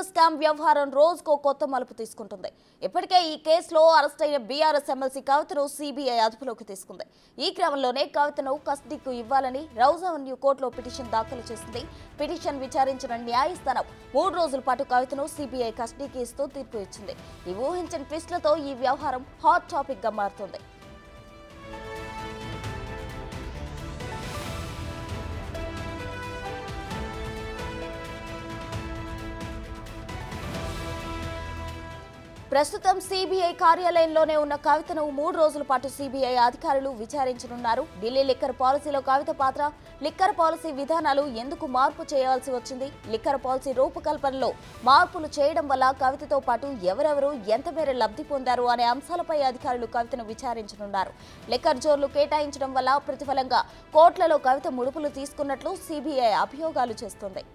Liquor scam వ్యవహారం రోజుకో కొత్త మలుపు తీసుకుంటుంది. ఇప్పటికే ఈ కేసులో అరెస్ట్ అయిన బీఆర్ఎస్ ఎమ్మెల్సీ కవితను సీబీఐ అదుపులోకి తీసుకుంది. ఈ క్రమంలోనే కవితను కస్టడీకి ఇవ్వాలని రౌజ్ అవెన్యూ కోర్టులో పిటిషన్ దాఖలు చేసింది. పిటిషన్ విచారించిన న్యాయస్థానం 3 రోజుల పాటు కవితను సీబీఐ కస్టడీకి ఇస్తూ తీర్పు ఇచ్చింది. ఈ ఊహించని ట్విస్టులతో ఈ వ్యవహారం హాట్ టాపిక్ గా మారుతుంది. ప్రస్తుతం సీబీఐ కార్యాలయంలోనే ఉన్న కవితను 3 రోజుల పాటు సీబీఐ అధికారులు విచారించనున్నారు. ఢిల్లీ లిక్కర్ పాలసీలో కవిత పాత్ర, లిక్కర్ పాలసీ విధానాలు ఎందుకు మార్పు చేయాల్సి వచ్చింది, లిక్కర్ పాలసీ రూపకల్పనలో మార్పులు చేయడం వల్ల కవితతో పాటు ఎవరెవరు ఎంత మేర లబ్ధి పొందారు అనే అంశాలపై అధికారులు కవితను విచారించనున్నారు. లిక్కర్ జోన్లు కేటాయించడం వల్ల ప్రతిఫలంగా కోట్లలో కవిత ముడుపులు తీసుకున్నట్లు సీబీఐ అభియోగాలు చేస్తోంది.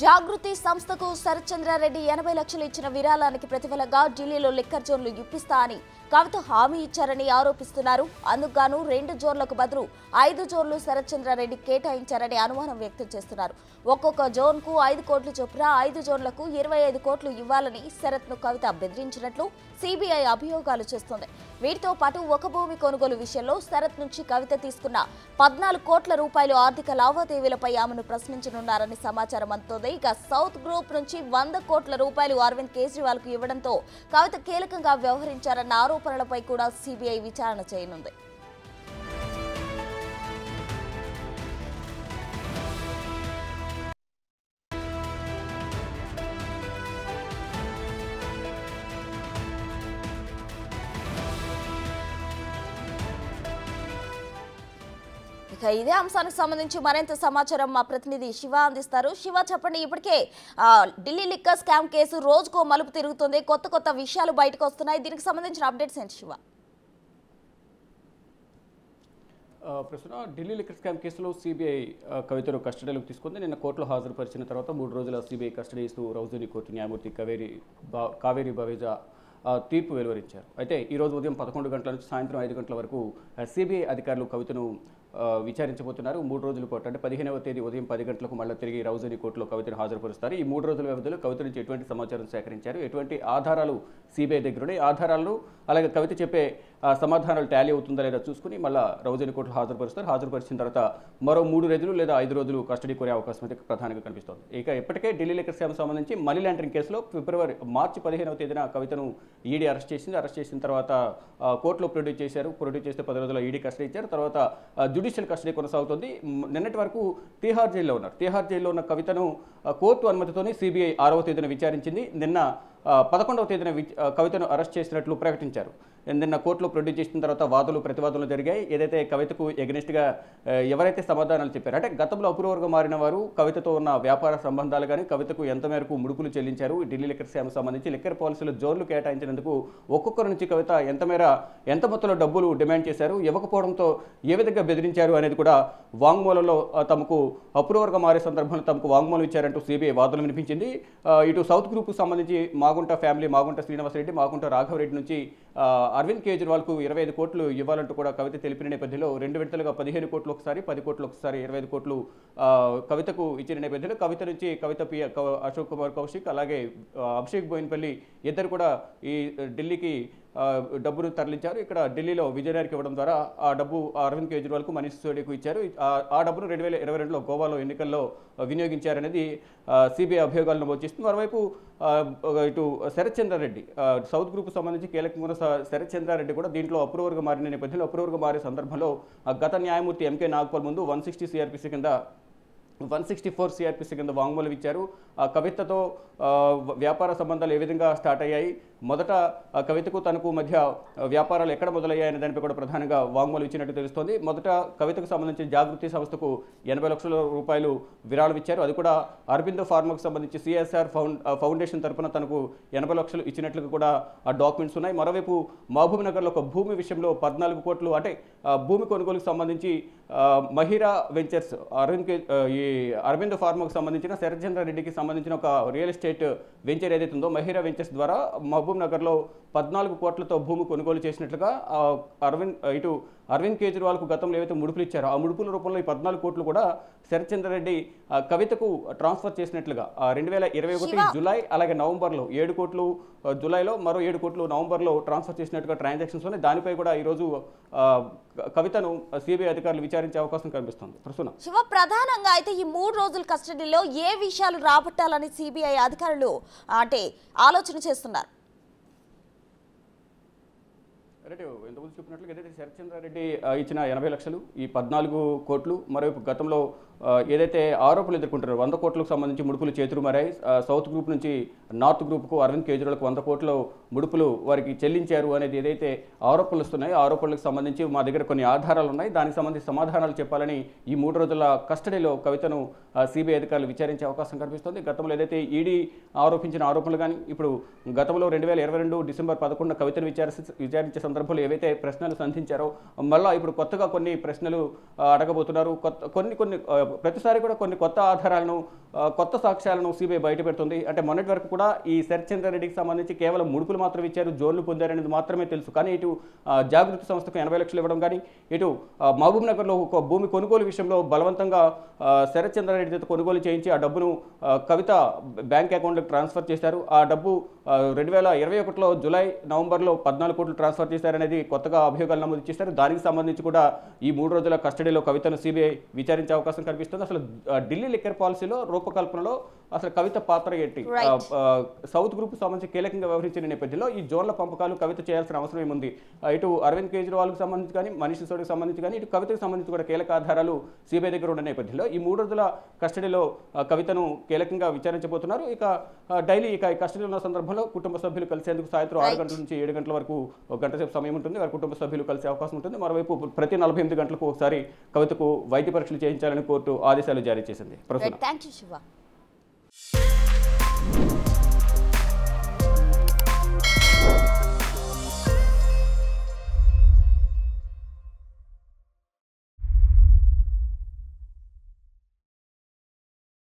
జాగృతి సంస్థకు శరత్చంద్రారెడ్డి 80 లక్షలు ఇచ్చిన విరాళానికి ప్రతిఫలంగా ఢిల్లీలో లిక్కర్ జోన్లు ఇప్పిస్తా అని కవిత హామీ ఇచ్చారని ఆరోపిస్తున్నారు. అందుకుగాను 2 జోన్లకు బదులు 5 జోన్లు శరత్చంద్రారెడ్డి కేటాయించారని అనుమానం వ్యక్తం చేస్తున్నారు. ఒక్కొక్క జోన్ కు 5 కోట్లు చొప్పున 5 జోన్లకు 25 కోట్లు ఇవ్వాలని శరత్ ను కవిత బెదిరించినట్లు సీబీఐ అభియోగాలు చేస్తోంది. వీటితో పాటు ఒక భూమి కొనుగోలు విషయంలో శరత్ నుంచి కవిత తీసుకున్న 14 కోట్ల రూపాయలు ఆర్థిక లావాదేవీలపై ఆమెను ప్రశ్నించనున్నారని సమాచారం అందుతోంది. ఇక సౌత్ గ్రూప్ నుంచి 100 కోట్ల రూపాయలు అరవింద్ కేజ్రీవాల్ కు ఇవ్వడంతో కవిత కీలకంగా వ్యవహరించారన్న ఆరోపణలపై కూడా సీబీఐ విచారణ చేయనుంది. ఇక ఇదే అంశానికి సంబంధించి మరింత సమాచారం మా ప్రతినిధి శివ అందిస్తారు. శివ, చెప్పండి. ఇప్పటికే ఢిల్లీ లిక్కర్ స్కామ్ కేసు రోజుకో మలుపు తిరుగుతుంది, కొత్త విషయాలు బయటకు వస్తున్నాయి. దీనికి సంబంధించిన అప్డేట్స్ ఏంటి శివ? ప్రస్తుతం ఢిల్లీ లిక్కర్ స్కామ్ కేసులో సీబీఐ కవితను కస్టడీలోకి తీసుకుంది. నిన్న కోర్టులో హాజరుపరిచిన తర్వాత 3 రోజుల సీబీఐ కస్టడీ ఇస్తూ రౌజోని కోర్టు న్యాయమూర్తి కావేరి బవేజా తీర్పు వెలువరించారు. అయితే ఈరోజు ఉదయం 11 గంటల నుంచి సాయంత్రం 5 గంటల వరకు సీబీఐ అధికారులు కవితను విచారించబోతున్నారు. 3 రోజుల పాటు అంటే 15వ తేదీ ఉదయం 10 గంటలకు మళ్ళీ తిరిగి రౌజోని కోర్టులో కవితను హాజరుపరుస్తారు. ఈ 3 రోజుల వ్యవధిలో కవిత నుంచి ఎటువంటి సమాచారం సేకరించారు, ఎటువంటి ఆధారాలు సీబీఐ దగ్గర ఉన్నాయి, ఆధారాలు అలాగే కవిత చెప్పే సమాధానాలు టాలీ అవుతుందా లేదా చూసుకుని మళ్ళీ రౌజోని కోర్టులో హాజరుపరుస్తారు. హాజరుపరిచిన తర్వాత మరో 3 రోజులు లేదా 5 రోజులు కస్టడీ కోరే అవకాశం అయితే ప్రధానంగా కనిపిస్తోంది. ఇక ఇప్పటికే ఢిల్లీ లిక్కర్ స్కామ్ సంబంధించి మనీ లాండరింగ్ కేసులో మార్చి 15వ తేదీన కవితను ఈడీ అరెస్ట్ చేసింది. అరెస్ట్ చేసిన తర్వాత కోర్టులో ప్రొడ్యూస్ చేశారు. ప్రొడ్యూస్ చేస్తే 10 రోజుల ఈడీ కస్టడీ ఇచ్చారు. తర్వాత జ్యుడిషియల్ కస్టడీ కొనసాగుతుంది. నిన్నటి వరకు తిహార్ జైల్లో ఉన్నారు. తిహార్ జైల్లో ఉన్న కవితను కోర్టు అనుమతితోనే సీబీఐ 6వ తేదీన విచారించింది. నిన్న 11వ తేదీన కవితను అరెస్ట్ చేసినట్లు ప్రకటించారు. నిన్న కోర్టులో ప్రొడ్యూస్ చేసిన తర్వాత వాదనలు ప్రతివాదనలు జరిగాయి. ఏదైతే కవితకు ఎగనెస్ట్గా ఎవరైతే సమాధానాలు చెప్పారో అంటే గతంలో అప్రూవర్గా మారిన వారు కవితతో ఉన్న వ్యాపార సంబంధాలు కానీ కవితకు ఎంత మేరకు ముడుపులు చెల్లించారు, ఢిల్లీ లిక్కర్ స్కామ్ సంబంధించి లిక్కర్ పాలసీలో జోన్లు కేటాయించినందుకు ఒక్కొక్కరి నుంచి కవిత ఎంత మొత్తంలో డబ్బులు డిమాండ్ చేశారు, ఇవ్వకపోవడంతో ఏ విధంగా బెదిరించారు అనేది కూడా వాంగ్మూలంలో తమకు అప్రూవర్గా మారే సందర్భంలో తమకు వాంగ్మూలం ఇచ్చారంటూ సీబీఐ వాదనలు వినిపించింది. ఇటు సౌత్ గ్రూప్కు సంబంధించి మాగుంట ఫ్యామిలీ, మాగుంట శ్రీనివాసరెడ్డి, మాగుంట రాఘవరెడ్డి నుంచి అరవింద్ కేజ్రీవాల్కు 25 కోట్లు ఇవ్వాలంటూ కూడా కవిత తెలిపిన నేపథ్యంలో 2 విడతలుగా 15 కోట్లు ఒకసారి, 10 కోట్లు ఒకసారి, 25 కోట్లు కవితకు ఇచ్చిన నేపథ్యంలో కవిత నుంచి కవిత అశోక్ కుమార్ కౌశిక్ అలాగే అభిషేక్ బోయిన్పల్లి ఇద్దరు కూడా ఈ ఢిల్లీకి డబ్బును తరలించారు. ఇక్కడ ఢిల్లీలో విజయనగర్కి ఇవ్వడం ద్వారా ఆ డబ్బు అరవింద్ కేజ్రీవాల్కు, మనీష్ సిసోడియాకు ఇచ్చారు. ఆ డబ్బును 2022లో గోవాలో ఎన్నికల్లో వినియోగించారనేది సిబిఐ అభియోగాలను నమోదు చేస్తుంది. మరోవైపు ఇటు శరత్చంద్రారెడ్డి సౌత్ గ్రూప్ సంబంధించి కీలకంగా ఉన్న శరత్చంద్రారెడ్డి కూడా దీంట్లో అప్రూవర్గా మారిన నేపథ్యంలో అప్రూవర్గా మారే సందర్భంలో గత న్యాయమూర్తి ఎంకే నాగ్పాల్ ముందు 160 సిఆర్పిసి కింద 164 సిఆర్పిసి కింద వాంగ్మూలం ఇచ్చారు. కవితతో వ్యాపార సంబంధాలు ఏ విధంగా స్టార్ట్ అయ్యాయి, మొదట కవితకు తనకు మధ్య వ్యాపారాలు ఎక్కడ మొదలయ్యాయనే దానిపై కూడా ప్రధానంగా వాంగ్మూలం ఇచ్చినట్టు తెలుస్తోంది. మొదట కవితకు సంబంధించి జాగృతి సంస్థకు 80 లక్షల రూపాయలు విరాళం ఇచ్చారు. అది కూడా అరబిందో ఫార్మాకు సంబంధించి సిఎస్ఆర్ ఫౌండేషన్ తరఫున తనకు 80 లక్షలు ఇచ్చినట్లుగా కూడా ఆ డాక్యుమెంట్స్ ఉన్నాయి. మరోవైపు మహబూబ్ నగర్లో ఒక భూమి విషయంలో 14 కోట్లు అంటే భూమి కొనుగోలుకు సంబంధించి మహిరా వెంచర్స్ ఈ అరబిందో ఫార్మాకు సంబంధించిన శరత్చంద్రారెడ్డికి సంబంధించిన ఒక రియల్ ఎస్టేట్ వెంచర్ ఏదైతే ఉందో మహిరా వెంచర్స్ ద్వారా మహబూబ్ నగర్లో 14 కోట్లతో భూమి కొనుగోలు చేసినట్లుగా అరవింద్ కేజ్రీవాల్కు గతంలో ఏవైతే ముడుపులు ఇచ్చారో ఆ ముడుపుల రూపంలో ఈ 14 కోట్లు కూడా శరత్చంద్ర రెడ్డి కవితకు ట్రాన్స్ఫర్ చేసినట్లుగా 2021 జూలై అలాగే నవంబర్లో 7 కోట్లు జూలైలో మరో 7 కోట్లు నవంబర్లో ట్రాన్స్ఫర్ చేసినట్టుగా ట్రాన్సాక్షన్స్ ఉన్నాయి. దానిపై కూడా ఈరోజు కవితను సిబిఐ అధికారులు విచారించే అవకాశం కనిపిస్తుంది. ప్రస్తుతం శివ, ప్రధానంగా అయితే ఈ 3 రోజుల కస్టడీలో ఏ విషయాలు రాబట్టాలని సిబిఐ అధికారులు అంటే ఆలోచన చేస్తున్నారు? ఇంతకుముందు చెప్పినట్లుగా ఏదైతే శరత్చంద్రారెడ్డి ఇచ్చిన 80 లక్షలు, ఈ 14 కోట్లు, మరోవైపు గతంలో ఏదైతే ఆరోపణలు ఎదుర్కొంటారో 100 కోట్లకు సంబంధించి ముడుపులు చేతులు మారాయి. సౌత్ గ్రూప్ నుంచి నార్త్ గ్రూప్కు అరవింద్ కేజ్రీవాల్కు 100 కోట్ల ముడుపులు వారికి చెల్లించారు అనేది ఏదైతే ఆరోపణలు వస్తున్నాయో ఆరోపణలకు సంబంధించి మా దగ్గర కొన్ని ఆధారాలు ఉన్నాయి, దానికి సంబంధించి సమాధానాలు చెప్పాలని ఈ 3 రోజుల కస్టడీలో కవితను సిబిఐ అధికారులు విచారించే అవకాశం కనిపిస్తుంది. గతంలో ఏదైతే ఈడీ ఆరోపించిన ఆరోపణలు కానీ ఇప్పుడు గతంలో 2022 డిసెంబర్ 11 కవితను విచారించే సందర్భంలో ఏవైతే ప్రశ్నలు సంధించారో మళ్ళీ ఇప్పుడు కొత్తగా కొన్ని ప్రశ్నలు అడగబోతున్నారు. కొన్ని ప్రతిసారి కూడా కొన్ని కొత్త ఆధారాలను కొత్త సాక్ష్యాలను సిబిఐ బయటపెడుతుంది. అంటే మొన్నటి వరకు కూడా ఈ శరత్చంద్ర రెడ్డికి సంబంధించి కేవలం ముడుపులు మాత్రం ఇచ్చారు, జోన్లు పొందారనేది మాత్రమే తెలుసు. కానీ ఇటు జాగృతి సంస్థకు 80 లక్షలు ఇవ్వడం కానీ, ఇటు మహబూబ్ నగర్లో ఒక భూమి కొనుగోలు విషయంలో బలవంతంగా శరత్చంద్ర రెడ్డి చేత కొనుగోలు చేయించి ఆ డబ్బును కవిత బ్యాంక్ అకౌంట్లకు ట్రాన్స్ఫర్ చేశారు. ఆ డబ్బు 2021లో జూలై నవంబర్లో 14 కోట్లు ట్రాన్స్ఫర్ చేశారనేది కొత్తగా అభియోగాలు నమోదు చేశారు. దానికి సంబంధించి కూడా ఈ 3 రోజుల కస్టడీలో కవితను సిబిఐ విచారించే అవకాశం కనిపిస్తుంది. అసలు ఢిల్లీ లిక్కర్ పాలసీలో రూపకల్పనలో అసలు కవిత పాత్ర ఏంటి, సౌత్ గ్రూప్ సంబంధించి కీలకంగా వ్యవహరించిన నేపథ్యంలో ఈ జోన్ల పంపకాలు కవిత చేయాల్సిన అవసరం ఏముంది? ఇటు అరవింద్ కేజ్రీవాల్కి సంబంధించి కానీ, మనీష్ సిసోడికి సంబంధించి కానీ, ఇటు కవితకు సంబంధించి కూడా కీలక ఆధారాలు సిబిఐ దగ్గర ఉన్న నేపథ్యంలో ఈ 3 రోజుల కస్టడీలో కవితను కీలకంగా విచారించబోతున్నారు. ఇక డైలీ ఈ కస్టడీలో ఉన్న సందర్భంలో కుటుంబ సభ్యులు కలిసేందుకు సాయంత్రం 6 గంటల నుంచి 7 గంటల వరకు ఒక గంట సేపు సమయం ఉంటుంది. వారి కుటుంబ సభ్యులు కలిసే అవకాశం ఉంటుంది. మరోవైపు ప్రతి 48 గంటలకు ఒకసారి కవితకు వైద్య పరీక్షలు చేయించాలని కోర్టు ఆదేశాలు జారీ చేసింది. థాంక్యూ శివ.